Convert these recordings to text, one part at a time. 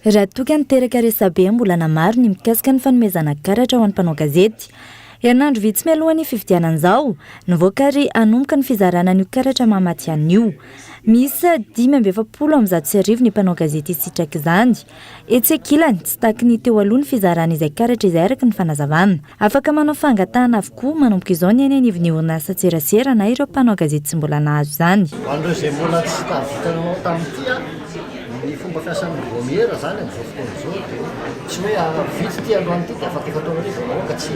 Raha toka niteraka resabe mbola maro ny mikasika ny fanomezana karatra ho an'ny mpanao gazety. Herinandro vitsy mialohan'ny fifidianan'izao, nivoaka ry hanomboka ny fizarana an'io karatra mahamaty an'io. Misy 570 ny mpanao gazety hisitraka izany. Etsy ankilany tsy taky ny teo aloha ny fizarana izay karatra izay araka ny fanazavana. Afaka manao fangatahana avokoa manomboka izao ny any anivon'ny orinasa tserasera na ireo mpanao gazety tsy mbola nahazo izany. Hoan'ireo izay mbola tsy tavitanao tamin'ity ny fomba fiasan'ny vomiera zany amin'izao fotoana izao dia tsy hoe vitsy ty alohan'ity dia afaka efa taona ka tsy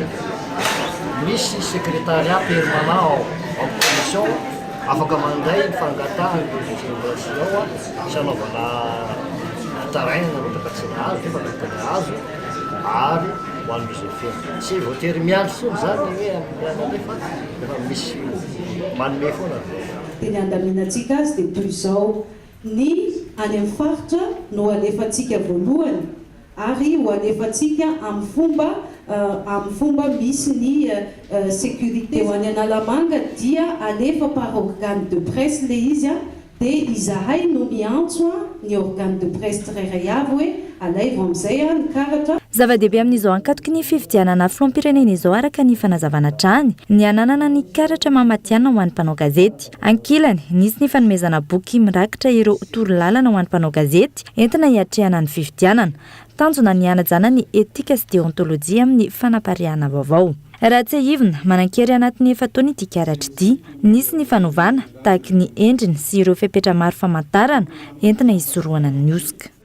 misy sekretariat permanent en commission afaka mandray ny fangatahany ao sy anaovana tarainana ohatra tsy nahazo efa tokony azo ary ho an'izay feno tsy voatery miandro foana zany hoe amin'n'refa misy manome foana. Teny andaminantsika azy dia toy izao ny any amin'ny faritra no alefantsika voalohany ary ho alefantsika amin'ny fomba misy ny sécurité ho any Analamanga dia alefa par organe de presse le izy dia izahay no miantso ny organe de presse tsirairay avy hoe alaivo amin'izay ny karatra. Zava-dehibe amin'izao ankatoky ny fifidianana filoham-pirenena izao araka ny fanazavana trany ny ananana ny karatra mahamaty-anina ho an'ny mpanao gazety. Ankilany nisy ny fanomezana boky mirakitra ireo torolalana ho an'ny mpanao gazety entina hiatrehana ny fifidianana. Tanjona ny hanajana ny etika sy deontolojia amin'ny fanapariahana vaovao. Raha tsy ahivina manan-kery anatin'ny efataona ity karatra ity, nisy ny fanovana tahaky ny endriny sy ireo fepetra maro famantarana entina hisorohana ny oska.